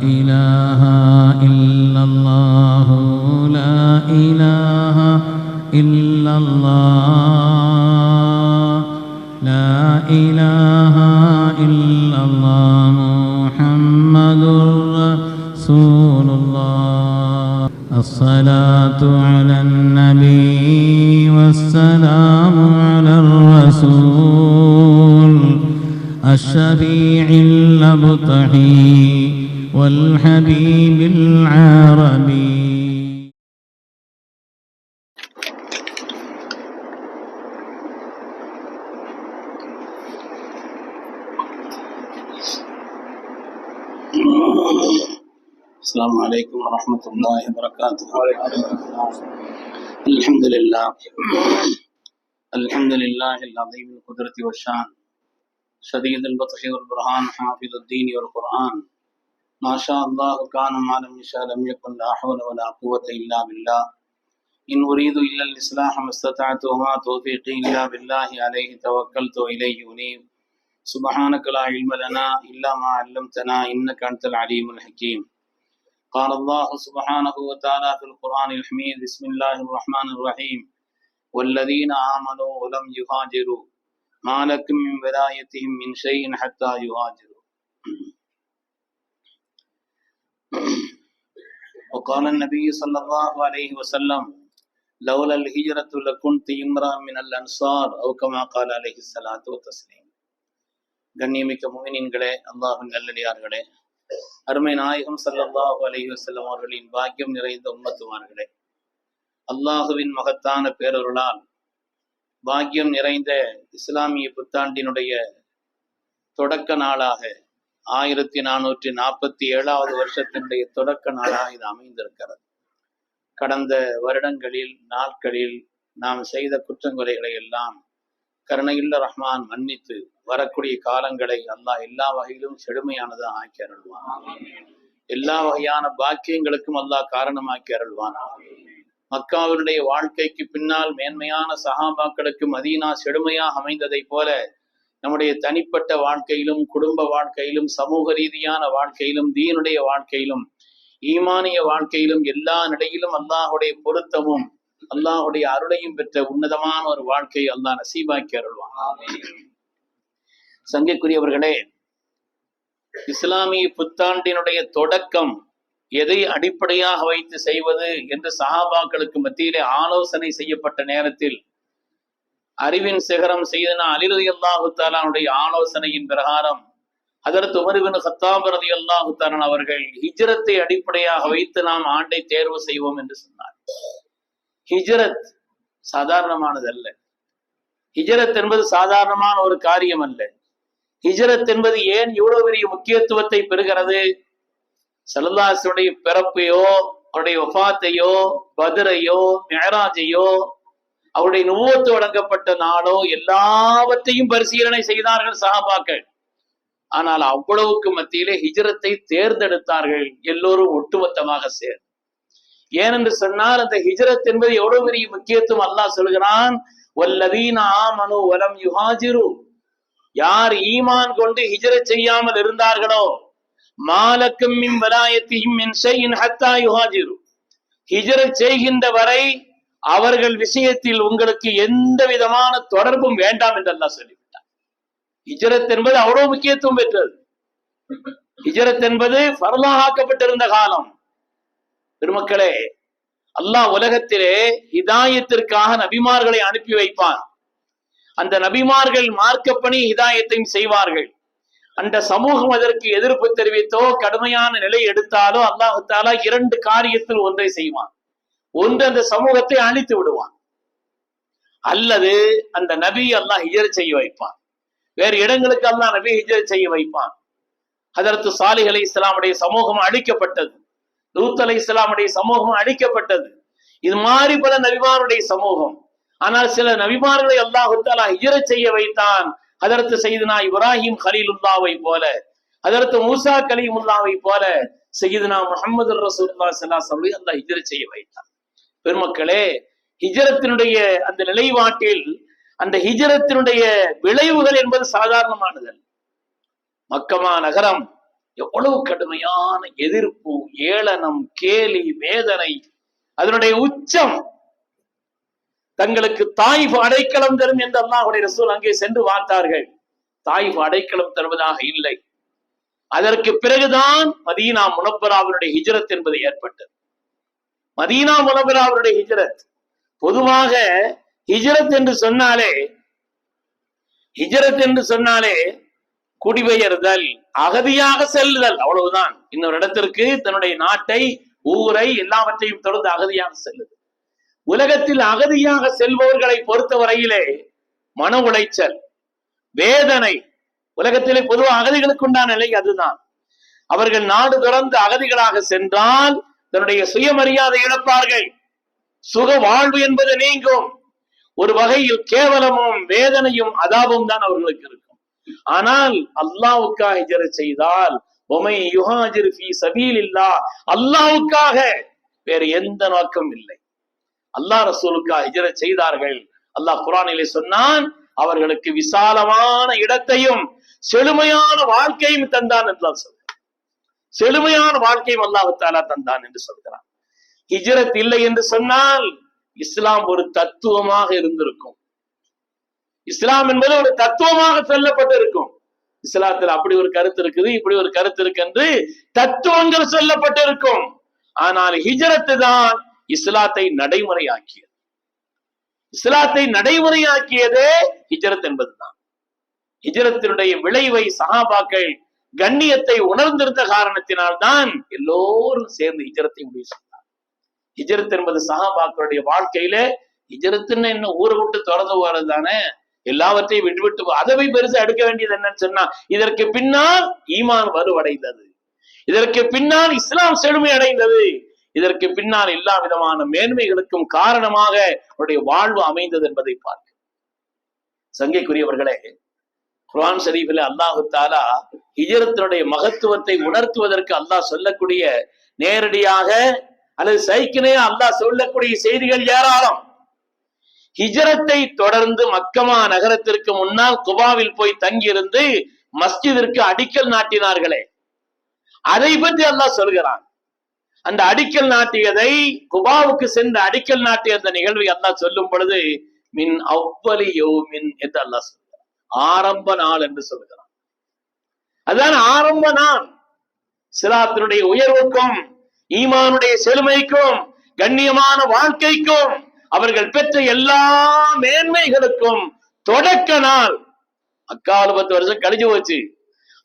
إله إلا الله لا إله إلا الله لا إله إلا الله محمد رسول الله الصلاة على النبي والسلام على الرسول الشفيع الأبطحي والحبيب العربي. السلام عليكم ورحمة الله وبركاته. الحمد لله الحمد لله العظيم القدرة والشان شديد البطش والبرهان حافظ الدين والقرآن ما شاء الله كان ما لم يشاء لم يكن لا حول ولا قوة إلا بالله إن أريد إلا الإصلاح ما استطعت وما توفيقي إلا بالله عليه توكلت وإليه أنيب سبحانك لا علم لنا إلا ما علمتنا إنك أنت العليم الحكيم. قال الله سبحانه وتعالى في القرآن الحميد بسم الله الرحمن الرحيم والذين آمنوا ولم يهاجروا ما لكم من ولايتهم من شيء حتى يهاجروا. وقال النبي صلى الله عليه وسلم لولا الهجرة لكنت امرأ من الأنصار أو كما قال عليه الصلاة والتسليم. கண்ணியமிக்க முஃமினீன்களே, அல்லாஹ்வின் நல்லடியார்களே, அருமை நாயகம் ஸல்லல்லாஹு அலைஹி வஸல்லம் அவர்களின் பாக்கியம் நிறைந்த உம்மத்துமார்களே, அல்லாஹுவின் மகத்தான பேரருளால் பாக்கியம் நிறைந்த இஸ்லாமிய புத்தாண்டினுடைய தொடக்க நாளாக 1447வது வருஷத்தினுடைய தொடக்க நாளாக இது அமைந்திருக்கிறது. கடந்த வருடங்களில் நாட்களில் நாம் செய்த குற்றங்குறைகளை எல்லாம் கருணையுள்ள ரஹ்மான் மன்னித்து வரக்கூடிய காலங்களை அல்லாஹ் எல்லா வகையிலும் செழுமையானதாக ஆக்கி அருள்வான். எல்லா வகையான பாக்கியங்களுக்கும் அல்லாஹ் காரணமாக்கி அருள்வான். மக்காவினுடைய வாழ்க்கைக்கு பின்னால் மேன்மையான சஹாபாக்களுக்கு மதீனா செழுமையாக அமைந்ததை போல நம்முடைய தனிப்பட்ட வாழ்க்கையிலும் குடும்ப வாழ்க்கையிலும் சமூக ரீதியான வாழ்க்கையிலும் தீனுடைய வாழ்க்கையிலும் ஈமானிய வாழ்க்கையிலும் எல்லா நிலையிலும் அல்லாஹுடைய பொருத்தமும் அல்லாஹுடைய அருளையும் பெற்ற உன்னதமான ஒரு வாழ்க்கையை அல்லாஹ் நசீபாக்கி அருள்வான். சங்கைக்குரியவர்களே, இஸ்லாமிய புத்தாண்டினுடைய தொடக்கம் எதை அடிப்படையாக வைத்து செய்வது என்று சஹாபாக்களுக்கு மத்தியிலே ஆலோசனை செய்யப்பட்ட நேரத்தில் அறிவின் சிகரம் செய்தனா அலி ரலியல்லாஹு தஆலாவுடைய ஆலோசனையின் பிரகாரம் ஹஜ்ரத் உமர் இப்னு கத்தாப் ரலியல்லாஹு தஆலா அவர்கள் ஹிஜ்ரத்தை அடிப்படையாக வைத்து நாம் ஆண்டை தேர்வு செய்வோம் என்று சொன்னார். ஹிஜ்ரத் சாதாரணமானது அல்ல. ஹிஜ்ரத் என்பது சாதாரணமான ஒரு காரியம் அல்ல. ஹிஜ்ரத் என்பது ஏன் இவ்வளவு பெரிய முக்கியத்துவத்தை பெறுகிறது? ஸல்லல்லாஹு அலைஹி வஸல்லம் பிறப்பையோ அவருடைய வஃபாத்தையோ பத்ரையோ மிஅராஜையோ அவருடைய நுபுவத்து வழங்கப்பட்ட நாளோ எல்லாவற்றையும் பரிசீலனை செய்தார்கள் சஹாபாக்கள். ஆனால் அவ்வளவுக்கு மத்தியிலே ஹிஜ்ரத்தை தேர்ந்தெடுத்தார்கள் எல்லோரும் ஒட்டுமொத்தமாக சேர்ந்து. ஏனென்று சொன்னால் அந்த ஹிஜ்ரத் என்பது எவ்வளவு பெரிய முக்கியத்துவம் அல்லாஹ் சொல்கிறான். வல்லதீன ஆமனு வலம் யுஹாஜிரு, யார் ஈமான் கொண்டு ஹிஜ்ரத் செய்யாமல் இருந்தார்களோ மாலக்கும் மின் வலாயத்திஹிம் மின் ஷைஇன் ஹத்தா யுஹாஜிரு, ஹிஜ்ரத் செய்கின்ற வரை அவர்கள் விஷயத்தில் உங்களுக்கு எந்த விதமான தொடர்பும் வேண்டாம் என்று அல்லாஹ் சொல்லிவிட்டார். ஹிஜ்ரத் என்பது அவ்வளவு முக்கியத்துவம் பெற்றது. ஹிஜ்ரத் என்பது ஃபர்லாக ஆக்கப்பட்டிருந்த காலம். பெருமக்களே, அல்லாஹ் உலகத்திலே ஹிதாயத்திற்காக நபிமார்களை அனுப்பி வைப்பான். அந்த நபிமார்கள் மார்க்கப்பணி ஹிதாயத்தையும் செய்வார்கள். அந்த சமூகம் அதற்கு எதிர்ப்பு தெரிவித்தோ கடுமையான நிலை எடுத்தாலோ அல்லாஹ் தஆலா இரண்டு காரியத்தில் ஒன்றை செய்வான். ஒன்று, அந்த சமூகத்தை அழித்து விடுவான், அல்லது அந்த நபி அல்லாஹ் ஹிஜ்ரத் செய்ய வைப்பான். வேறு இடங்களுக்கு அல்லாஹ் நபி ஹிஜ்ரத் செய்ய வைப்பான். ஹஜ்ரத் சாலிஹ் அலைஹிஸ்ஸலாமுடைய சமூகம் அழிக்கப்பட்டது, லூத் அலைஹிஸ்ஸலாமுடைய சமூகம் அழிக்கப்பட்டது. இது மாதிரி பல நபிமாருடைய சமூகம். ஆனால் சில நபிமார்களை அல்லாஹ் தஆலா ஹிஜ்ரத் செய்ய வைத்தான். ஹஜ்ரத் சையதுனா இப்ராஹிம் கலீலுல்லாஹ்வை போல, ஹஜ்ரத் மூசா கலீமுல்லாஹ்வை போல சையதுனா முஹம்மது ரசூலுல்லாஹி ஸல்லல்லாஹு அலைஹி வஸல்லம் அல்லாஹ் ஹிஜ்ரத் செய்ய வைத்தான். பெருமக்களே, ஹிஜ்ரத்தினுடைய அந்த நிலைவாட்டில் அந்த ஹிஜ்ரத்தினுடைய விளைவுகள் என்பது சாதாரணமானது. மக்கமா நகரம் எவ்வளவு கடுமையான எதிர்ப்பு, ஏளனம், கேலி, வேதனை, அதனுடைய உச்சம். தங்களுக்கு தாயிஃப் அடைக்கலம் தரும் என்று அல்லாஹ்வுடைய ரசூல் அங்கே சென்று பார்த்தார்கள். தாயிஃப் அடைக்கலம் தருவதாக இல்லை. அதற்கு பிறகுதான் மதீனா முனவ்வராவினுடைய ஹிஜ்ரத் என்பது ஏற்பட்டது. மதீனா முனவ்வராவினுடைய ஹிஜ்ரத். பொதுவாக ஹிஜ்ரத் என்று சொன்னாலே குடிபெயர்தல், அகதியாக செல்லுதல், அவ்வளவுதான். இன்னொரு இடத்திற்கு தன்னுடைய நாட்டை, ஊரை, எல்லாவற்றையும் தொடர்ந்து அகதியாக செல்லுதல். உலகத்தில் அகதியாக செல்பவர்களை பொறுத்தவரையிலே மன உளைச்சல், வேதனை, உலகத்திலே பொதுவாக அகதிகளுக்கு உண்டான நிலை அதுதான். அவர்கள் நாடு துறந்து அகதிகளாக சென்றால் தன்னுடைய சுயமரியாதை இழப்பார்கள். சுக வாழ்வு என்பது நீங்கும். ஒரு வகையில் கேவலமும் வேதனையும் அதாபும் தான் அவர்களுக்கு இருக்கும். ஆனால் அல்லாஹ்வுக்காக ஹிஜ்ரத் செய்தால், ஒமை யுஹாஜிர் ஃபீ சபீலில்லாஹ், அல்லாஹ்வுக்காக, வேறு எந்த நோக்கம் இல்லை. அல்லாஹ் ரசூலுக்காக ஹிஜ்ரத் செய்தார்கள். அல்லாஹ் குர்ஆனிலே சொன்னான், அவர்களுக்கு விசாலமான இடத்தையும் செழுமையான வாழ்க்கையும் தந்தான் என்று சொல்கிறான். செழுமையான வாழ்க்கையும் அல்லாஹ் தஆலா தந்தான் என்று சொல்கிறான். ஹிஜ்ரத் இல்லை என்று சொன்னால் இஸ்லாம் ஒரு தத்துவமாக இருந்திருக்கும். இஸ்லாம் என்பது ஒரு தத்துவமாக சொல்லப்பட்டு இருக்கும். இஸ்லாத்தில் அப்படி ஒரு கருத்து இருக்குது, இப்படி ஒரு கருத்து இருக்கு என்று தத்துவங்கள் சொல்லப்பட்டு இருக்கும். ஆனால் ஹிஜ்ரத் தான் இஸ்லாத்தை நடைமுறையாக்கியது. இஸ்லாத்தை நடைமுறையாக்கியதே ஹிஜ்ரத் என்பதுதான். ஹிஜ்ரத்தினுடைய விளைவை சஹாபாக்கள் கண்ணியத்தை உணர்ந்திருந்த காரணத்தினால் தான் எல்லோரும் சேர்ந்து ஹிஜ்ரத்தை முடிவு செய்தார். ஹிஜ்ரத் என்பது சஹாபாக்களுடைய வாழ்க்கையில, ஹிஜ்ரத்துன்னு என்ன ஊரை விட்டு தொடர்ந்து போறது தானே, எல்லாவற்றையும் விட்டு அதை பெருசா எடுக்க வேண்டியது என்னன்னு சொன்னா, இதற்கு பின்னால் ஈமான் வலுவடைந்தது, இதற்கு பின்னால் இஸ்லாம் செழுமை அடைந்தது, இதற்கு பின்னால் எல்லா விதமான மேன்மைகளுக்கும் காரணமாக அவருடைய வாழ்வு அமைந்தது என்பதை பார்க்க. சங்கைக்குரியவர்களே, குர்ஆன் ஷரீஃபில் அல்லாஹு தஆலா ஹிஜ்ரத்தினுடைய மகத்துவத்தை உணர்த்துவதற்கு அல்லாஹ் சொல்லக்கூடிய, நேரடியாக அல்லது சைக்கினையா அல்லாஹ் சொல்லக்கூடிய செய்திகள் ஏராளம். ஹிஜ்ரத்தை தொடர்ந்து மக்கமா நகரத்திற்கு முன்னால் குபாவில் போய் தங்கியிருந்து மஸ்ஜிதிற்கு அடிக்கல் நாட்டினார்களே, அதை பற்றி அல்லாஹ் சொல்கிறான். அந்த அடிக்கல் நாட்டியதை, குபாவுக்கு சென்று அடிக்கல் நாட்டிய அந்த நிகழ்வை அல்லாஹ் சொல்லும் பொழுது, மின் அவ்வலி யௌமின் என்று அல்லாஹ் சொல்கிறான். ஆரம்ப நாள் என்று சொல்கிறான். அதுதான் ஆரம்ப நாள். இஸ்லாத்தினுடைய உயர்வுக்கும், ஈமானுடைய செழுமைக்கும், கண்ணியமான வாழ்க்கைக்கும், அவர்கள் பெற்ற எல்லா மேன்மைகளுக்கும் தொடக்க நாள். அக்கால 10 வருஷம் கழிஞ்சு போச்சு.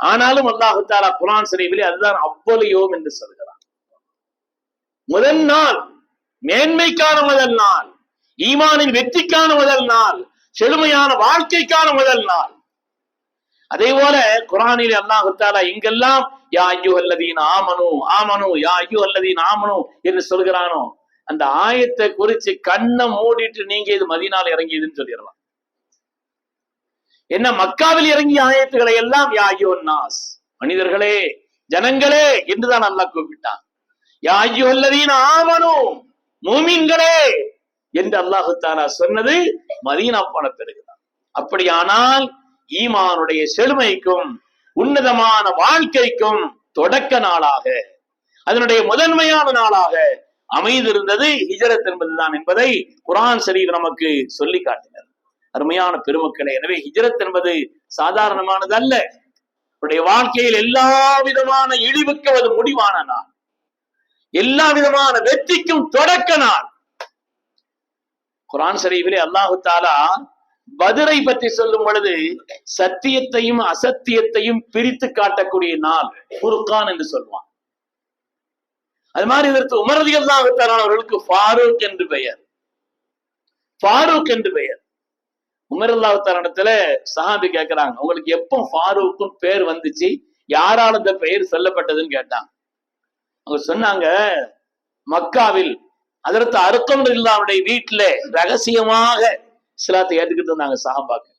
ஆனாலும் அல்லாஹ் தஆலா குர்ஆன் ஷரீஃபிலே அதுதான் அவ்வலி யௌம் என்று சொல்கிறான். முதல் நாள், மேன்மைக்கான முதல் நாள், ஈமானின் வெற்றிக்கான முதல் நாள், செழுமையான வாழ்க்கைக்கான முதல் நாள். அதே போல குர்ஆனில் அல்லாஹ் தஆலா எங்கெல்லாம் யா அய்யுஹல்லதீன ஆமனு ஆமனு யா அய்யுஹல்லதீன ஆமனு என்று சொல்கிறானோ, அந்த ஆயத்தை குறித்து கண்ணை மூடிட்டு நீங்க இது மதீனால இறங்கியதுன்னு சொல்லிடலாம். என்ன, மக்காவில் இறங்கிய ஆயத்துக்களை எல்லாம் யா அய்யுஹன் நாஸ், மனிதர்களே, ஜனங்களே என்றுதான் அல்லாஹ் கூப்பிட்டான். யா அய்யுஹல்லதீன ஆமனு, மூமின்களே என்று அல்லாஹ் தஆலா சொன்னது மதீனா போன பிறகுதான். அப்படியானால் ஈமானுடைய செழுமைக்கும் உன்னதமான வாழ்க்கைக்கும் தொடக்க நாளாக, அதனுடைய முதன்மையான நாளாக அமைந்திருந்தது ஹிஜ்ரத் என்பதுதான் என்பதை குர்ஆன் ஷரீஃப் நமக்கு சொல்லி காட்டினர். அருமையான பெருமக்களே, எனவே ஹிஜ்ரத் என்பது சாதாரணமானது அல்ல. அவருடைய வாழ்க்கையில் எல்லா விதமான இழிவுக்கு அது முடிவான நாள், எல்லா விதமான வெற்றிக்கும் தொடக்க நாள். குர்ஆன் ஷரீஃபிலே அல்லாஹ் தஆலா பத்ரை பற்றி சொல்லும் பொழுது சத்தியத்தையும் அசத்தியத்தையும் பிரித்து காட்டக்கூடிய நாள் ஃபுர்கான் என்று சொல்வான். அது மாதிரி இதற்கு உமர் ரலியல்லாஹு தஆலா அவர்களுக்கு ஃபாரூக் என்று பெயர். ஃபாரூக் என்று பெயர். உமர் ரலியல்லாஹு தஆலா இடத்துல சஹாபி கேட்கிறாங்க, உங்களுக்கு எப்போ ஃபாரூக்கும் பேர் வந்துச்சு, யாரால இந்த பெயர் சொல்லப்பட்டதுன்னு கேட்டாங்க. அவங்க சொன்னாங்க, மக்காவில் ஹஜ்ரத் அர்கம் ரலியல்லாஹுடைய வீட்டுல ரகசியமாக இஸ்லாத்தை ஏற்றுக்கிட்டு இருந்தாங்க சஹாபாக்கள்.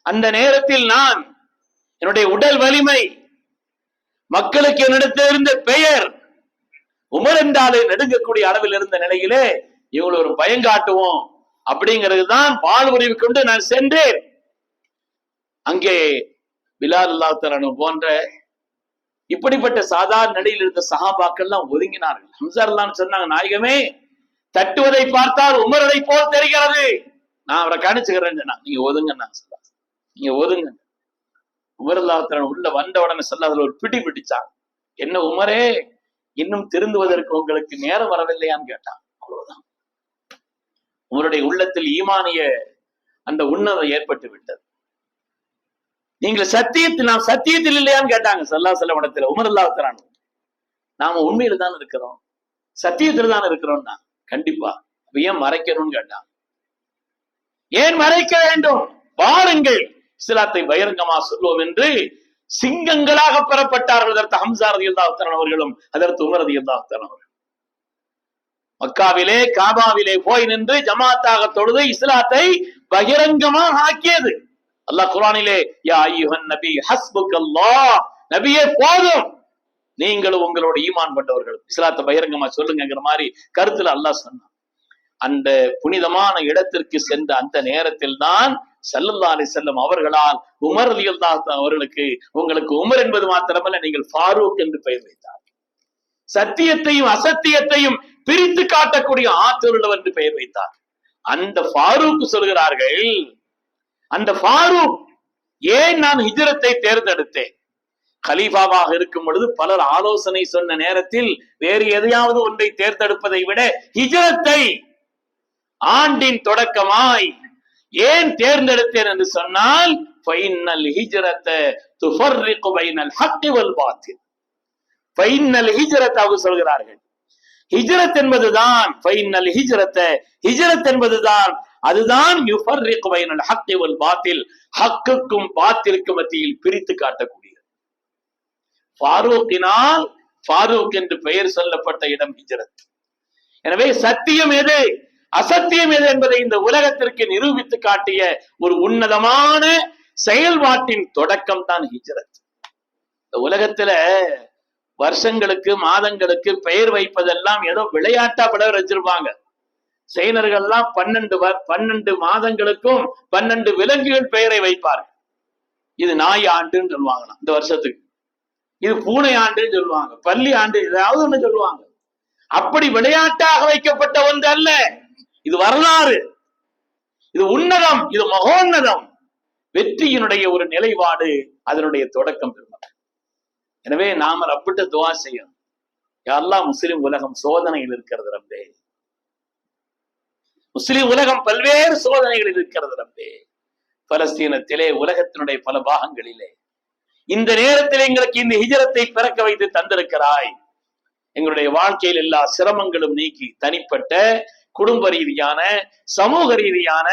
அந்த நேரத்தில் நான், என்னுடைய உடல் வலிமை, மக்களுக்கு என்னிடத்தில் இருந்த பெயர், உமர் என்றாலே நடுங்கக்கூடிய அளவில் இருந்த நிலையிலே இவங்களை ஒரு பயம் காட்டுவோம் அப்படிங்கிறது தான் வாழ்வுரிமை கொண்டு நான் சென்றேன். அங்கே பிலால் ரலியல்லாஹு தஆலா போன்ற இப்படிப்பட்ட சாதாரண நிலையில் இருந்த சஹாபாக்கள் எல்லாம் ஒதுங்கினார்கள். ஹம்ஸா ரலியல்லாஹு சொன்னாங்க, நாயகமே, தட்டுவதை பார்த்தால் உமரை போல் தெரிகிறது, நான் அவரை கணிச்சுக்கிறேன். நீங்க ஒதுங்க, நீங்க ஒதுங்க. உமர் ரலியல்லாஹு உள்ள வந்த உடனே ஸல்லல்லாஹு ஒரு பிடி பிடிச்சாங்க. என்ன உமரே, இன்னும் திருந்துவதற்கு உங்களுக்கு நேரம் வரவில்லையான்னு கேட்டான். அவ்வளவுதான். உங்களுடைய உள்ளத்தில் ஈமானிய அந்த உன்னதம் ஏற்பட்டு விட்டது. நீங்கள் நாம் சத்தியத்தில் இல்லையான்னு கேட்டாங்க ஸல்லல்லாஹு அலைஹி வஸல்லம். உமர் ரலியல்லாஹு அன்ஹு, நாம உண்மையில தான் இருக்கிறோம், சத்தியத்தில் தான் இருக்கிறோம்னா, கண்டிப்பா ஏன் மறைக்கணும்னு கேட்டாங்க. ஏன் மறைக்க வேண்டும்? பாருங்கள், இஸ்லாத்தை பகிரங்கமா சொல்லுவோம் என்று சிங்கங்களாக பெறப்பட்டார்கள். அதற்கு ஹம்ஸா ரலியல்லாஹு அன்ஹு அவர்களும் அதற்கு உமர் ரலியல்லாஹு அன்ஹு அவர்களும் மக்காவிலே காபாவிலே போய் நின்று ஜமாத்தாக தொழுது இஸ்லாத்தை பகிரங்கமாக ஆக்கியது. அல்லாஹ் குர்ஆனிலே, யா அய்யுஹன் நபி ஹஸ்புக்கல்லாஹ், நபியே போதும், நீங்களும் உங்களோட ஈமான் கொண்டவர்கள் இஸ்லாத்தை பகிரங்கமா சொல்லுங்கிற மாதிரி கருத்துல அல்லாஹ் சொன்னான். அந்த புனிதமான இடத்திற்கு சென்ற அந்த நேரத்தில் தான் ஸல்லல்லாஹு அலைஹி வஸல்லம் அவர்களால் உமர் ரலியல்லாஹு அன்ஹு அவர்களுக்கு, உங்களுக்கு உமர் என்பது மாத்திரமல்ல, நீங்கள் ஃபாரூக் என்று பெயர் வைத்தார். சத்தியத்தையும் அசத்தியத்தையும் பிரித்து காட்டக்கூடிய ஆற்றல் உள்ளவர் என்று பெயர் வைத்தார். அந்த ஃபாரூக் சொல்கிறார்கள், அந்த ஃபாரூக் ஏன் நான் ஹிஜ்ரத்தை தேர்ந்தெடுத்தேன்? கலீஃபாவாக இருக்கும் பொழுது பலர் ஆலோசனை சொன்ன நேரத்தில் வேறு எதையாவது ஒன்றை தேர்ந்தெடுப்பதை விட ஹிஜ்ரத்தை ஆண்டின் தொடக்கமாய் ஏன் தேர்ந்தெடுத்தேன் என்று சொன்னால், ஃபைனல் ஹிஜ்ரத துஃபர்ரிகு பைனல் ஹக்கி வல் பாத்தில். ஃபைனல் ஹிஜ்ரத் அவங்க சொல்கிறார்கள், ஹிஜ்ரத் என்பதுதான் ஃபைனல் ஹிஜ்ரத, ஹிஜ்ரத் என்பதுதான் அதுதான் யுஃபர்ரிகு பைனல் ஹக்கி வல் பாத்தில், ஹக்குக்கும் பாத்திலுக்கும் மத்தியில் பிரித்து காட்டக்கூடியது. ஃபாரூக்கினால் ஃபாரூக் என்று பெயர் சொல்லப்பட்ட இடம் ஹிஜ்ரத். எனவே சத்தியம் எது அசத்தியம் எது என்பதை இந்த உலகத்திற்கு நிரூபித்து காட்டிய ஒரு உன்னதமான செயல்பாட்டின் தொடக்கம் தான் ஹிஜ்ரத். இந்த உலகத்துல வருஷங்களுக்கு மாதங்களுக்கு பெயர் வைப்பதெல்லாம் ஏதோ விளையாட்டா பெயர் வச்சிருப்பாங்க. சைனர்கள்லாம் 12 மாதங்களுக்கும் 12 விலங்குகள் பெயரை வைப்பார்கள். இது நாய் ஆண்டுன்னு சொல்லுவாங்களாம் இந்த வருஷத்துக்கு, இது பூனை ஆண்டுன்னு சொல்லுவாங்க, பள்ளி ஆண்டு ஏதாவது ஒண்ணு சொல்லுவாங்க. அப்படி விளையாட்டாக வைக்கப்பட்ட ஒன்று அல்ல, இது வரலாறு, இது உன்னதம், இது மகோன்னதம், வெற்றியினுடைய ஒரு நிலைப்பாடு, அதனுடைய தொடக்கம் பெறும். எனவே நாம ரப்பிட்ட துஆ செய்யணும், யா அல்லாஹ் முஸ்லிம் உலகம் சோதனையில் இருக்கிறது ரப்பே, முஸ்லிம் உலகம் பல்வேறு சோதனைகளில் இருக்கிறது ரப்பே. பலஸ்தீனத்திலே, உலகத்தினுடைய பல பாகங்களிலே இந்த நேரத்தில் எங்களுக்கு இந்த ஹிஜ்ரத்தை பிறக்க வைத்து தந்திருக்கிறாய். எங்களுடைய வாழ்க்கையில் எல்லா சிரமங்களும் நீக்கி தனிப்பட்ட குடும்ப ரீதியான சமூக ரீதியான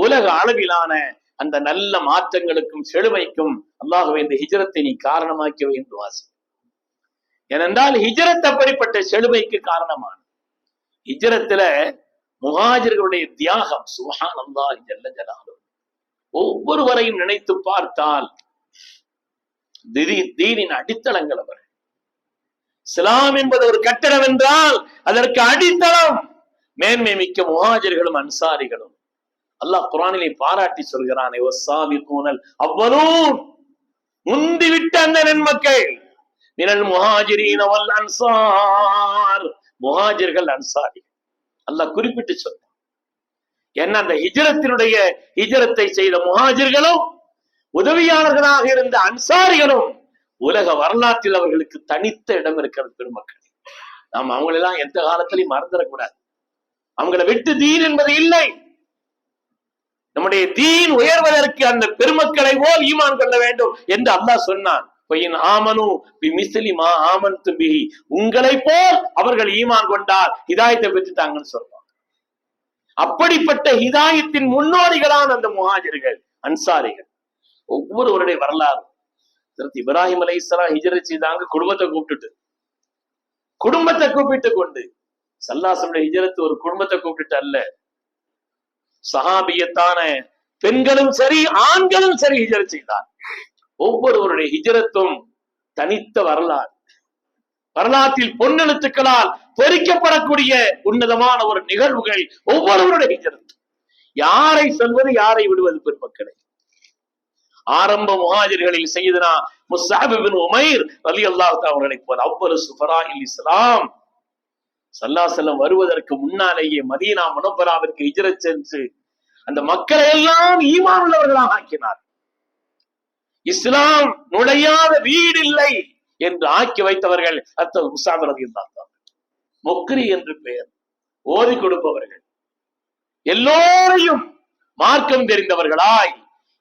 உலக அளவிலான அந்த நல்ல மாற்றங்களுக்கும் செழுமைக்கும் அல்லாஹ்வே இந்த ஹிஜ்ரத்தை நீ காரணமாக்கி வை என்று ஆசை. ஏனென்றால் ஹிஜ்ரத் அப்படிப்பட்ட செழுமைக்கு காரணமான ஹிஜ்ரத்துல முஹாஜிர்களுடைய தியாகம் சுப்ஹானல்லாஹி ஜல்ல ஜலாலுஹு ஒவ்வொருவரையும் நினைத்து பார்த்தால் தீனின் அடித்தளங்கள் அவர். இஸ்லாம் என்பது ஒரு கட்டடம் என்றால் அதற்கு அடித்தளம் மேன்மை மிக்க முஹாஜிர்களும் அன்சாரிகளும். அல்லாஹ் குர்ஆனிலே பாராட்டி சொல்கிறானே, வஸ்ஸாபிகூனல் அவ்வலூன், முந்திவிட்ட அந்த நன்மக்கள், மினல் முஹாஜிரீன வல் அன்சார், முஹாஜிர்கள் அன்சாரி அல்லாஹ் குறிப்பிட்டு சொன்னான். என்ன, அந்த ஹிஜ்ரத்தை செய்த முஹாஜிர்களும் உதவியாளர்களாக இருந்த அன்சாரிகளும் உலக வரலாற்றில் அவர்களுக்கு தனித்த இடம் இருக்கிறது. பெருமக்கள், நாம் அவங்களெல்லாம் எந்த காலத்திலையும் மறந்துடக்கூடாது. அவங்களை விட்டு தீன் என்பது இல்லை. நம்முடைய தீன் உயர்வதற்கு அந்த பெருமக்களை போல் ஈமான் கொள்ள வேண்டும் என்று அல்லாஹ் சொன்னான். உங்களை போல் அவர்கள் ஈமான் கொண்டால் ஹிதாயத்தை பெற்றுட்டாங்கன்னு சொல்றாங்க. அப்படிப்பட்ட ஹிதாயத்தின் முன்னோடிகளான அந்த முஹாஜிர்கள் அன்சாரிகள் ஒவ்வொருவருடைய வரலாறு. இப்ராஹிம் அலைஹிஸ்ஸலாம் ஹிஜ்ரத் செய்தாங்க, குடும்பத்தை கூப்பிட்டு கொண்டு. ஸல்லல்லாஹு ஹிஜ்ரத் ஒரு குடும்பத்தை கூப்பிட்டு அல்ல, சஹாபியத்தான பெண்களும் சரி ஆண்களும் சரி ஹிஜ்ரத் செய்தார். ஒவ்வொருவருடைய ஹிஜ்ரத்தும் தனித்த வரலாறு, வரலாற்றில் பொன்னெழுத்துக்களால் பொறிக்கப்படக்கூடிய உன்னதமான ஒரு நிகழ்வுகள் ஒவ்வொருவருடைய ஹிஜ்ரத். யாரை சொல்வது யாரை விடுவது பெருமக்களை? ஆரம்ப முஹாஜிர்களில் சையதுனா முஸ்அப் இப்னு உமைர் ரலியல்லாஹு தஆலா அவர்களை போல அவ்வளவு சுஃபராஇல் இஸ்லாம் ஸல்லல்லாஹு அலைஹி வஸல்லம் வருவதற்கு முன்னாலேயே மதீனா முனவ்வராவிற்கு ஹிஜ்ரத் சென்று அந்த மக்களை எல்லாம் ஈமான் உள்ளவர்களாக ஆக்கினார். இஸ்லாம் நுழையாத வீடு இல்லை என்று ஆக்கி வைத்தவர்கள் அத்தகைய முஸ்அப் ரலியல்லாஹு தஆலா. முக்ரி என்று பெயர், ஓதி கொடுப்பவர்கள், எல்லோரையும் மார்க்கம் தெரிந்தவர்களாய்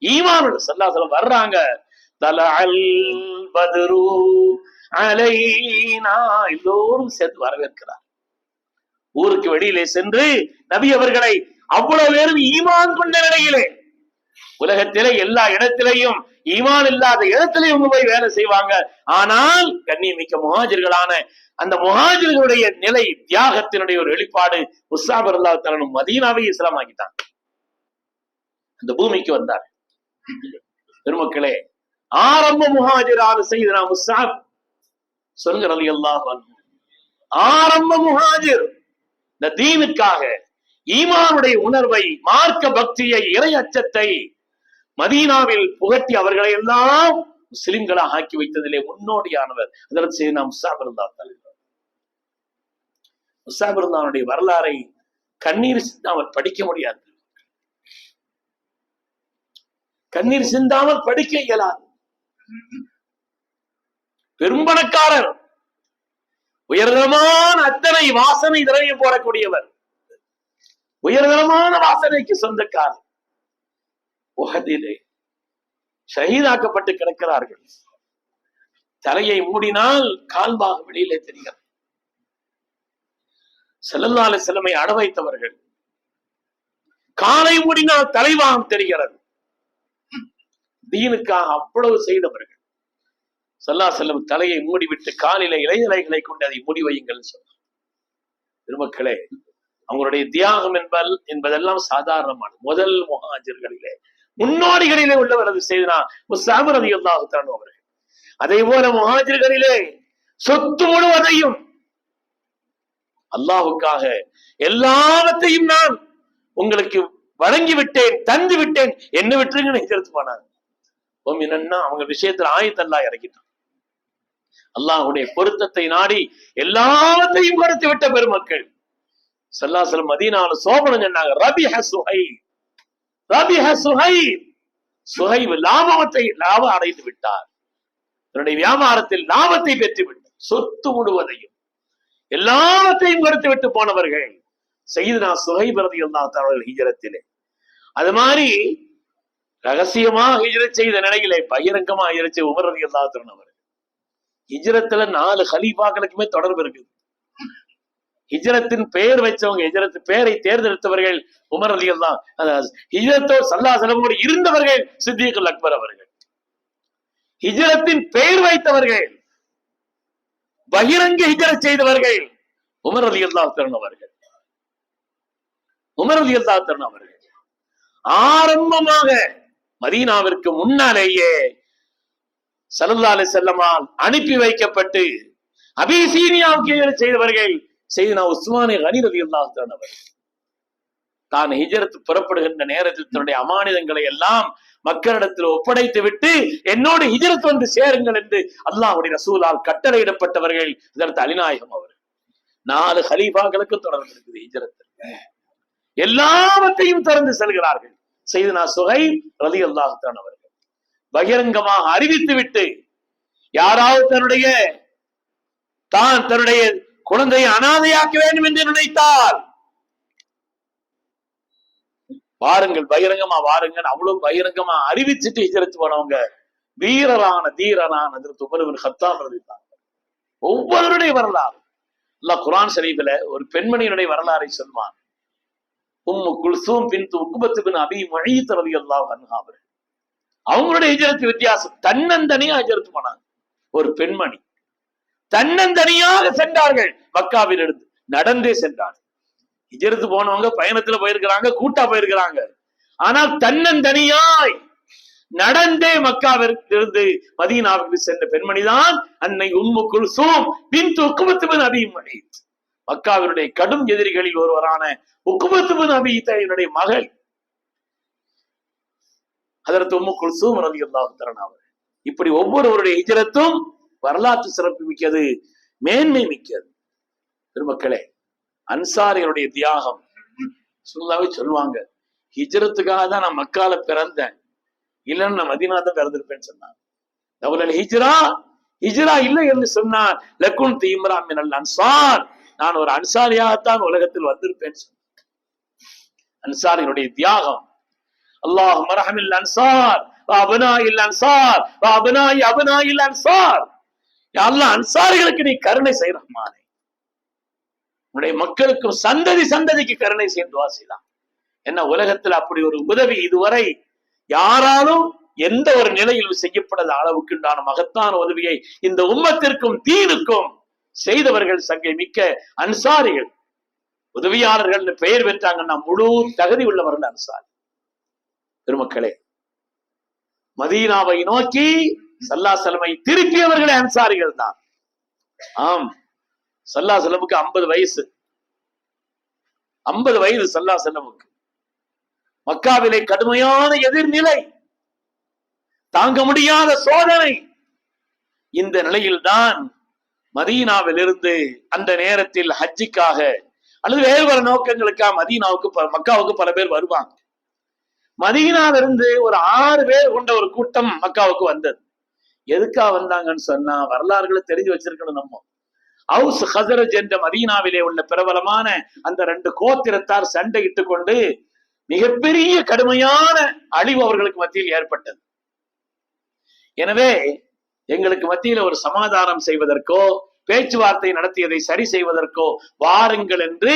ஈமான் ஸல்லல்லாஹு அலைஹி வஸல்லம் வர்றாங்க. தலஅல் பத்ரு அலைனா எல்லோரும் சேர்ந்து வரவேற்கிறார். ஊருக்கு வெளியிலே சென்று நபி அவர்களை அவ்வளவு பேரும் ஈமான் கொண்ட நிலையிலே, உலகத்திலே எல்லா இடத்திலேயும் ஈமான் இல்லாத இடத்திலேயும் போய் வேலை செய்வாங்க. ஆனால் கண்ணியமிக்க முஹாஜிர்களான அந்த முஹாஜிர்களுடைய நிலை தியாகத்தினுடைய ஒரு வெளிப்பாடு. முஸ்அப் ரலியல்லாஹு தஆலா மதீனாவை இஸ்லாம் ஆக்கிட்டாங்க, அந்த பூமிக்கு வந்தார். பெருமக்களே, ஆரம்ப முஹாஜிரான சையதுனா முஸ்அப் சொல்லுங்க ரலியல்லாஹு அன்ஹு, ஆரம்ப முஹாஜிர் இந்த தீனுக்காக ஈமானுடைய உணர்வை, மார்க்க பக்தியை, இறை அச்சத்தை மதீனாவில் புகட்டி அவர்களை எல்லாம் முஸ்லிம்களாக ஆக்கி வைத்ததிலே முன்னோடியானவர் அதற்கு சையதுனா முஸ்அப் ரலியல்லாஹு தஆலா. முஸ்அப் ரலியல்லாஹுடைய வரலாறை கண்ணீர் சிந்தாமல் படிக்க முடியாது, கண்ணீர் சிந்தாமல் படிக்க இயலாது. பெரும்பணக்காரர், உயர்தரமான அத்தனை வாசனை திரவியம் போடக்கூடியவர், உயர்தரமான வாசனைக்கு சொந்தக்காரர். உஹதிலே ஷஹீதாக்கப்பட்டு கிடக்கிறார்கள். தலையை மூடினால் கால்பாக வெளியிலே தெரிகிறது. ஸல்லல்லாஹு அலைஹி வஸல்லம் அட வைத்தவர்கள். காலை மூடினால் தலைவாகம் தெரிகிறது. தீனுக்காக அவ்வளவு செய்தவர்கள். ஸல்லல்லாஹு அலைஹி வஸல்லம் தலையை மூடிவிட்டு காலிலே இலைகளை கொண்டு அதை மூடி வையுங்கள் சொன்னார். பெருமக்களே, அவங்களுடைய தியாகம் என்பதெல்லாம் சாதாரணமானது. முதல் முஹாஜிர்களிலே முன்னோடிகளிலே உள்ளவர் அது செய்தனா முஸ்அப் ரலியல்லாஹு தஆலா அவர்கள். அதே போல முஹாஜிர்களிலே சொத்து முழுவதையும் அல்லாஹ்வுக்காக எல்லாவற்றையும் நான் உங்களுக்கு வழங்கி விட்டேன், தந்து விட்டேன், என்ன விட்டுருங்கன்னு ஹிஜ்ரத் போனாங்க. அவங்க விஷயத்துல ஆயத்தல்லாஹ் இறக்கிட்டான். அல்லாஹ்வுடைய பொருத்தத்தை நாடி எல்லாவற்றையும் கொடுத்து விட்ட பெருமக்கள். ஸல்லல்லாஹு அலைஹி வஸல்லம் மதீனாவுல சோபனம் சொன்னாங்க, ரபிஹ சுஹைப், ரபிஹ சுஹைப், சுஹைப் லாபம் அடைந்து விட்டார், தன்னுடைய வியாபாரத்தில் லாபத்தை பெற்று விட்டார். சொத்து முழுவதையும் எல்லாவற்றையும் கொடுத்து விட்டு போனவர்கள் சையதுனா சுஹைப் ரலியல்லாஹு தஆலா அவர்கள் ஹிஜ்ரத்திலே. அது மாதிரி ரகசியமா ஹிஜ்ரத் செய்த நிலையிலே பகிரங்கமா ஹிஜ்ரத் செய்த உமர் ரலியல்லாஹு தஆலா அவர்கள். ஹிஜ்ரத்துல 4 கலீஃபாக்களுக்குமே தொடர்பு இருக்குது. ஹிஜ்ரத்தின் பெயர் வச்சவங்க, ஹிஜ்ரத் பெயரை தேர்ந்தெடுத்தவர்கள் உமர் ரலியல்லாஹு அன்ஹு. ஹிஜ்ரத்தோடு ஸல்லல்லாஹு அலைஹி வஸல்லம் இருந்தவர்கள் சித்திகுல் அக்பர் அவர்கள். ஹிஜ்ரத்தின் பெயர் வைத்தவர்கள், பகிரங்க ஹிஜ்ரத் செய்தவர்கள் உமர் ரலியல்லாஹு தஆலா அவர்கள். உமர் ரலியல்லாஹு தஆலா அவர்கள் ஆரம்பமாக மதீனாவிற்கு முன்னாலேயே ஸல்லல்லாஹு அலைஹி வஸல்லமால் அனுப்பி வைக்கப்பட்டு அபிசீனியாவுக்கு ஹிஜ்ரத் செய்தவர்கள் சையதுனா உஸ்மான் கனி ரலியல்லாஹு தஆலா அவர்கள். தான் ஹிஜ்ரத் புறப்படுகின்ற நேரத்தில் தன்னுடைய அமானிதங்களை எல்லாம் மக்களிடத்தில் ஒப்படைத்து விட்டு என்னோடு ஹிஜ்ரத் வந்து சேருங்கள் என்று அல்லாஹ்வுடைய ரசூலால் கட்டளையிடப்பட்டவர்கள் ஹஜ்ரத் அலிநாயகம் அவர்கள். 4 கலீஃபாக்களுக்கு தொடர்பு இருக்குது ஹிஜ்ரத். எல்லாவற்றையும் திறந்து செல்கிறார்கள். சையதுனா சுஹைப் ரலியல்லாஹு தஆலா அவர்கள் பகிரங்கமாக அறிவித்து விட்டு, யாராவது தன்னுடைய குழந்தையை அனாதையாக்க வேண்டும் என்று நினைத்தால் வாருங்கள், பகிரங்கமா வாருங்கள், அவ்வளவு பகிரங்கமா அறிவிச்சுட்டு ஹிஜ்ரத் போனவங்க தீரனான ஹஜ்ரத் உமர் இப்னு கத்தாப் ரலியல்லாஹு அன்ஹு. ஒவ்வொருடைய வரலாறு அல்லாஹ் குர்ஆன் ஷரீஃபில ஒரு பெண்மணியினுடைய வரலாறை சொல்வான். உம்மு குல்சூம் பின்த் உக்பத் பின் அபி முஈத் ரலியல்லாஹு அன்ஹா அவர்கள். அவங்களுடைய ஹிஜ்ரத் வித்தியாசம். தன்னந்தனியா ஹிஜ்ரத் போனாங்க. ஒரு பெண்மணி தன்னந்தனியாக சென்றார்கள். மக்காவில் இருந்து நடந்தே சென்றார்கள். ஹிஜ்ரத் போனவங்க பயணத்துல போயிருக்கிறாங்க, கூட்டா போயிருக்கிறாங்க. ஆனால் தன்னந்தனியாய் நடந்தே மக்காவிற்கு இருந்து மதீனாவுக்கு சென்ற பெண்மணிதான் அன்னை உம்மு குல்சூம் பின்த் உக்பத் பின் அபி முஈத். மக்காவினுடைய கடும் எதிரிகளில் ஒருவரான உக்பத் பின் அபி முஈத் மகள். ஹஜ்ரத் உம்மு குல்சூம் ரலியல்லாஹு தஆலா அவர்கள். இப்படி ஒவ்வொருவருடைய ஹிஜ்ரத்தும் வரலாற்று சிறப்பு மிக்கது, மேன்மை மிக்கது. பெருமக்களே, அன்சாரிகளுடைய தியாகம் சொல்லாவே சொல்லுவாங்க, ஹிஜ்ரத்துக்காக தான் நான் மக்கால பிறந்தேன், இல்லைன்னு நான் மதீனா தான் பிறந்திருப்பேன்னு சொன்னாங்க. லவ்லல் ஹிஜ்ரா, ஹிஜ்ரா இல்லை என்று சொன்னார், லகுன்து இம்ரான் மினல் அன்சார், நான் ஒரு அன்சாரியாகத்தான் உலகத்தில் வந்திருப்பேன் சொன்னார். அன்சாரிகளுடைய தியாகம். அல்லாஹும்ம ரஹமில் அன்சார் வ அப்னாஇல் அன்சார் வ அப்னாஇ அப்னாஇல் அன்சார். யா அல்லாஹ், அன்சாரிகளுக்கு நீ கருணை செய் ரஹ்மானே, உன்னுடைய மக்களுக்கும் சந்ததி சந்ததிக்கு கருணை செய்து துஆ செய்யலாம். என்ன, உலகத்தில் அப்படி ஒரு உதவி இதுவரை யாராலும் எந்த ஒரு நிலையில் செய்யப்படாத அளவுக்கு உண்டான மகத்தான உதவியை இந்த உம்மத்திற்கும் தீனுக்கும் செய்தவர்கள் சங்கை மிக்க அன்சாரிகள். உதவியாளர்கள் பெயர் பெற்றாங்கன்னா முழு தகுதி உள்ளவர்கள் அன்சாரி. பெருமக்களே, மதீனாவை நோக்கி ஸல்லல்லாஹு அலைஹி வஸல்லம் திருப்பியவர்களே அன்சாரிகள் தான். ஆம், ஸல்லல்லாஹு அலைஹி வஸல்லமுக்கு 50 வயசு, 50 வயது ஸல்லல்லாஹு அலைஹி வஸல்லமுக்கு. மக்காவிலே கடுமையான எதிர்நிலை, தாங்க முடியாத சோதனை. இந்த நிலையில்தான் மதீனாவில் இருந்து அந்த நேரத்தில் ஹஜ்ஜிக்காக அல்லது வேறு பல நோக்கங்களுக்காக மதீனாவுக்கு மக்காவுக்கு பல பேர் வருவாங்க. மதீனாவிலிருந்து ஒரு 6 பேர் கொண்ட ஒரு கூட்டம் மக்காவுக்கு வந்தது. எதுக்காக வந்தாங்கன்னு சொன்னா, வரலாறுகளை தெரிஞ்சு வச்சிருக்கணும் நம்ம. அவுஸ் ஹஸரஜ் என்ற மதீனாவிலே உள்ள பிரபலமான அந்த 2 கோத்திரத்தார் சண்டையிட்டுக் கொண்டு மிகப்பெரிய கடுமையான அழிவு அவர்களுக்கு மத்தியில் ஏற்பட்டது. எனவே எங்களுக்கு மத்தியில ஒரு சமாதானம் செய்வதற்கோ பேச்சுவார்த்தை நடத்தியதை சரி செய்வதற்கோ வாருங்கள் என்று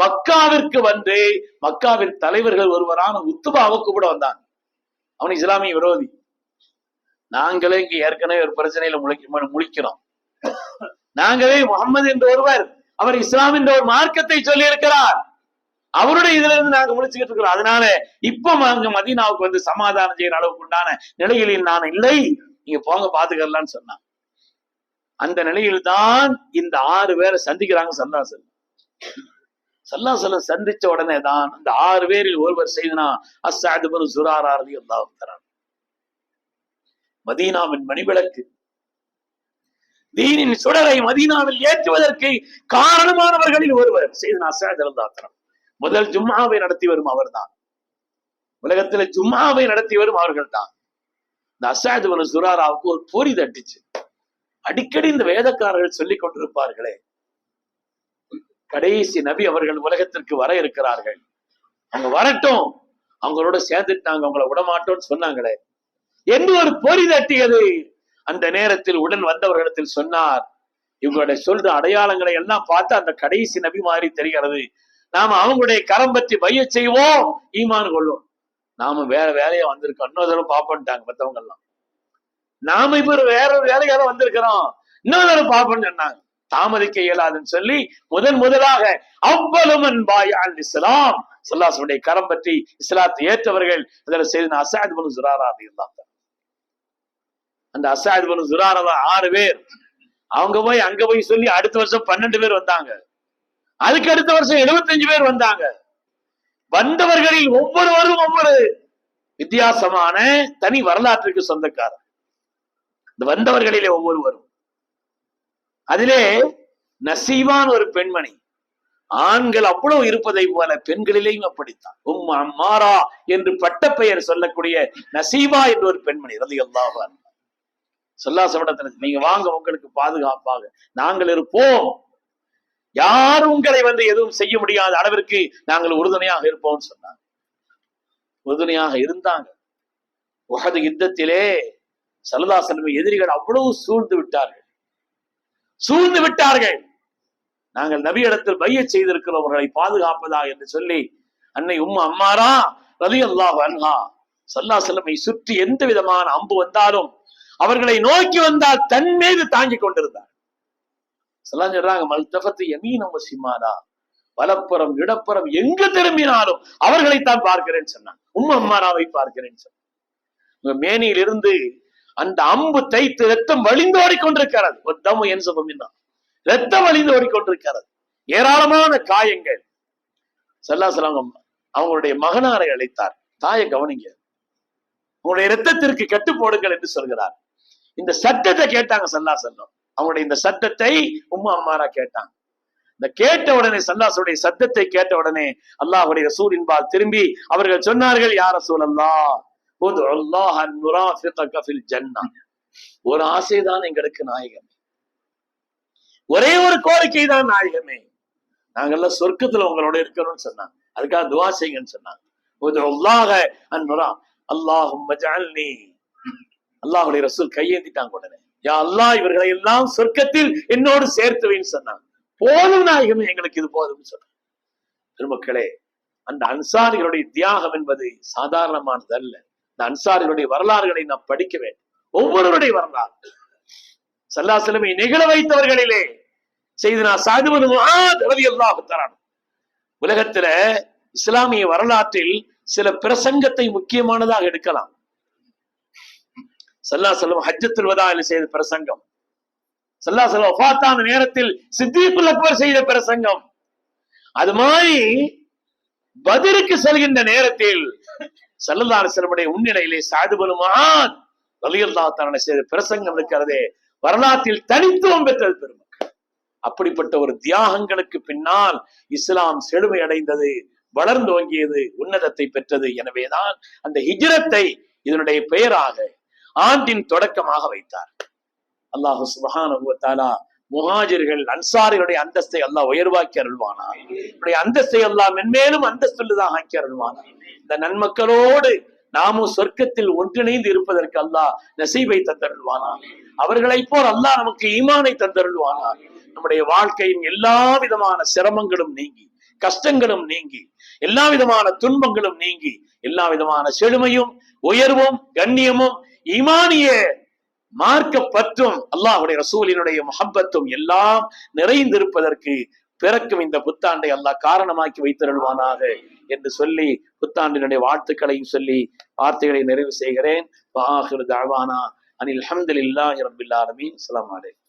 மக்காவிற்கு வந்து மக்காவின் தலைவர்கள் ஒருவரான உத்துபாவுக்கு கூட வந்தாங்க. அவன் இஸ்லாமிய விரோதி. நாங்களே இங்க ஏற்கனவே ஒரு பிரச்சனையில முழிக்கிறோம். நாங்களே முகமது என்ற ஒருவர், அவர் இஸ்லாம் என்ற ஒரு மார்க்கத்தை சொல்லி இருக்கிறார், அவருடைய இதுல இருந்து நாங்க முடிச்சுக்கிட்டு இருக்கிறோம். அதனால இப்ப அங்க மதீனாவுக்கு வந்து சமாதானம் செய்யற அளவுக்கு உண்டான நிலையில் நான் இல்லை, நீங்க போங்க பாத்துக்கலாம்னு சொன்னான். அந்த நிலையில்தான் இந்த 6 பேரை சந்திக்கிறாங்க ஸல்லல்லாஹு அலைஹி வஸல்லம். சந்திச்ச உடனே தான் அந்த 6 பேரில் ஒருவர் செய்தனா அஸ்ஸஅத் இப்னு ஸுராரா ரலியல்லாஹு தஆலா, மதீனாவின் மணிவிளக்கு, தீனின் சுடரை மதீனாவில் ஏற்றுவதற்கு காரணமானவர்களில் ஒருவர் செய்தனா அஸ்ஸஅத் ரலியல்லாஹு தஆலா. முதல் ஜும்ஆவை நடத்தி வரும் அவர்தான், உலகத்துல ஜும்ஆவை நடத்தி வரும் அவர்கள் தான். இந்த அஸ்ஸஅத் இப்னு ஸுராராவுக்கு ஒரு பொறி தட்டிச்சு. அடிக்கடி இந்த வேதக்காரர்கள் சொல்லிக் கொண்டிருப்பார்களே, கடைசி நபி அவர்கள் உலகத்திற்கு வர இருக்கிறார்கள், அவங்க வரட்டும், அவங்களோட சேர்ந்துட்டு நாங்க அவங்கள விடமாட்டோம்னு சொன்னாங்களே என்று ஒரு பொறி தட்டியது. அந்த நேரத்தில் உடன் வந்தவர்களிடத்தில் சொன்னார், இவங்களுடைய சொல்ற அடையாளங்களை எல்லாம் பார்த்து அந்த கடைசி நபி மாதிரி தெரிகிறது, நாம அவங்களுடைய கரம் பற்றி பையச் செய்வோம், ஈமான் கொள்வோம். நாம வேற வேலையா வந்திருக்கோம், இன்னொரு தடவை பாப்போம்ட்டாங்க மத்தவங்க எல்லாம். நாம இப்ப வேற ஒரு வேலையால வந்திருக்கிறோம், இன்னொரு தடவை பாப்போம்னு சொன்னாங்க. தாமதிக்க இயலாதுன்னு சொல்லி முதலாக அவ்வளமன் பாயால் இஸ்லாம் ஸல்லல்லாஹு கரம் பற்றி இஸ்லாத்தை ஏற்றவர்கள் அதில் செய்த அஸ்ஸஅத் இப்னு ஸுராரா ரலியல்லாஹு தஆலா. அந்த அஸ்ஸஅத் இப்னு ஸுராரா 6 பேர், அவங்க போய் அங்க போய் சொல்லி அடுத்த வருஷம் 12 பேர் வந்தாங்க, அதுக்கு அடுத்த வருஷம் 75 பேர் வந்தாங்க. வந்தவர்களில் ஒவ்வொருவரும் ஒவ்வொரு வித்தியாசமான தனி வரலாற்றுக்கு சொந்தக்காரர். இந்த வந்தவர்களிலே ஒவ்வொருவரும், அதிலே நசீபான் ஒரு பெண்மணி, ஆண்கள் அவ்வளவு இருப்பதை போல பெண்களிலேயும் அப்படித்தான். உம்மு அம்மாரா என்று பட்ட பெயர் சொல்லக்கூடிய நசீபா என்ற ஒரு பெண்மணி ரலியல்லாஹு அன்ஹா. ஸல்லல்லாஹு அலைஹி வஸல்லம், நீங்க வாங்க, உங்களுக்கு பாதுகாப்பாக நாங்கள் இருப்போம், யாரும் உங்களை வந்து எதுவும் செய்ய முடியாத அளவிற்கு நாங்கள் உறுதுணையாக இருப்போம் சொன்னாங்க. உறுதுணையாக இருந்தாங்க. உஹது யுத்தத்திலே ஸல்லல்லாஹு அலைஹி வஸல்லம் எதிரிகள் அவ்வளவு சூழ்ந்து விட்டார்கள். நாங்கள் நபி இடத்தில் பையச் செய்திருக்கிறோம் அவர்களை பாதுகாப்பதா என்று சொல்லி அன்னை உம்மு அம்மாரா ரலியல்லாஹு அன்ஹா ஸல்லல்லாஹு அலைஹி வஸல்லம் சுற்றி எந்த விதமான அம்பு வந்தாலும் அவர்களை நோக்கி வந்தால் தன் மீது தாங்கிக் கொண்டிருந்தார். சொல்றாங்க, மல்தஃபத்து யமீனம் வ ஷிமாலா, வலப்புறம் இடப்புறம் எங்கு திரும்பினாலும் அவர்களைத்தான் பார்க்கிறேன்னு சொன்னாங்க. உம்மு அம்மாராவை பார்க்கிறேன்னு சொன்னாங்க. மேனியில் இருந்து அந்த அம்பு தைத்து ரத்தம் வழிந்து ஓடிக்கொண்டிருக்கிறது. ரத்தம் வழிந்து ஓடிக்கொண்டிருக்கிறது, ஏராளமான காயங்கள். ஸல்லல்லாஹு அலைஹி வஸல்லம் அவங்களுடைய மகனாரை அழைத்தார், தாயை கவனிங்க, உங்களுடைய இரத்தத்திற்கு கட்டு போடுங்கள் என்று சொல்கிறார். இந்த சட்டத்தை கேட்டாங்க ஸல்லல்லாஹு அலைஹி வஸல்லம். அவங்களுடைய இந்த சட்டத்தை உம்மு அம்மாரா கேட்டாங்க. இந்த கேட்ட உடனே ஸல்லல்லாஹுடைய சத்தத்தை கேட்ட உடனே அல்லாஹ்வுடைய ரசூலின்பால் திரும்பி அவர்கள் சொன்னார்கள், யா ரசூலல்லாஹ் உது அல்லாஹ் அன் நுராஃபிகக ஃபில் ஜன்னah. ஒரு ஆசைதான் எங்களுக்கு நாயகமே, ஒரே ஒரு கோரிக்கை தான் நாயகமே, நாங்கெல்லாம் சொர்க்கத்துல உங்களோட இருக்கணும்னு சொன்னாங்க. அதுக்காக துஆ செய்யுங்கன்னு சொன்னாங்க. உது அல்லாஹ அன் நுரா அல்லாஹும்ம ஜஅல்னி. அல்லாஹ்வுடைய ரசூல் கையேந்திட்டாங்க உடனே, யா அல்லாஹ் இவர்களை எல்லாம் சொர்க்கத்தில் என்னோடு சேர்த்து வைன்னு சொன்னாங்க. போதும் நாயகமே, எங்களுக்கு இது போதும் சொன்னாங்க. பெருமக்களே, அந்த அன்சாரிகளுடைய தியாகம் என்பது சாதாரணமானது அல்ல. இந்த அன்சாரிகளுடைய வரலாறுகளை நாம் படிக்க வேண்டும். ஒவ்வொருவருடைய வரலாறு ஸல்லல்லாஹு அலைஹி வஸல்லம் நிகழ வைத்தவர்களிலே செய்தனா ஸஅத் இப்னு முஆத் ரலியல்லாஹு தஆலா. உலகத்துல இஸ்லாமிய வரலாற்றில் சில பிரசங்கத்தை முக்கியமானதாக எடுக்கலாம். ஸல்லல்லாஹு அலைஹி வஸல்லம் ஹஜ்ஜத்துல் வதாஇல் செய்த பிரசங்கம், ஸல்லல்லாஹு அலைஹி வஸல்லம் வஃபாத்தான நேரத்தில் சித்தீக்குல் அக்பர் செய்த பிரசங்கம், அது மாதிரி பத்ருக்கு செல்கின்ற நேரத்தில் ஸல்லல்லாஹு அலைஹி வஸல்லம் முன்னிலையிலே ஸஅத் இப்னு முஆத் ரலியல்லாஹு தஆலா செய்த பிரசங்கம் இருக்கிறதே, வரலாற்றில் தனித்துவம் பெற்றது பெருமக்கள். அப்படிப்பட்ட ஒரு தியாகங்களுக்கு பின்னால் இஸ்லாம் செழுமை அடைந்தது, வளர்ந்து ஓங்கியது, உன்னதத்தை பெற்றது. எனவேதான் அந்த ஹிஜ்ரத்தை இதனுடைய பெயராக, ஆண்டின் தொடக்கமாக வைத்தார். அல்லாஹ் சுப்ஹானஹு வ தஆலா முஹாஜிர்கள் அன்சாரிகளுடைய அந்தஸ்தை அல்லாஹ் உயர்வாக்கி அருள்வானா. அந்தஸ்தை அல்லாஹ் மென்மேலும் அந்தஸ்துள்ளதாக ஆக்கி அருள்வானா. இந்த நன்மக்களோடு நாமும் சொர்க்கத்தில் ஒன்றிணைந்து இருப்பதற்கு அல்லாஹ் நசீபை தந்தருள்வானா. அவர்களை போல் அல்லாஹ் நமக்கு ஈமானை தந்தருள்வானா. நம்முடைய வாழ்க்கையின் எல்லா விதமான சிரமங்களும் நீங்கி, கஷ்டங்களும் நீங்கி, எல்லா விதமான துன்பங்களும் நீங்கி, எல்லா விதமான செழுமையும் உயர்வும் கண்ணியமும் ஈமானிய மார்க்க பற்றும் அல்லாஹ்வுடைய ரசூலினுடைய முஹப்பத்தும் எல்லாம் நிறைந்திருப்பதற்கு பிறக்கும் இந்த புத்தாண்டை அல்லாஹ் காரணமாக்கி வைத்தருள்வானாக என்று சொல்லி புத்தாண்டினுடைய வாழ்த்துக்களையும் சொல்லி வார்த்தைகளை நிறைவு செய்கிறேன். வஆகிரு தஅவானா அனில் ஹம்துலில்லாஹி ரப்பில் ஆலமீன். அஸ்ஸலாமு அலைக்கும்.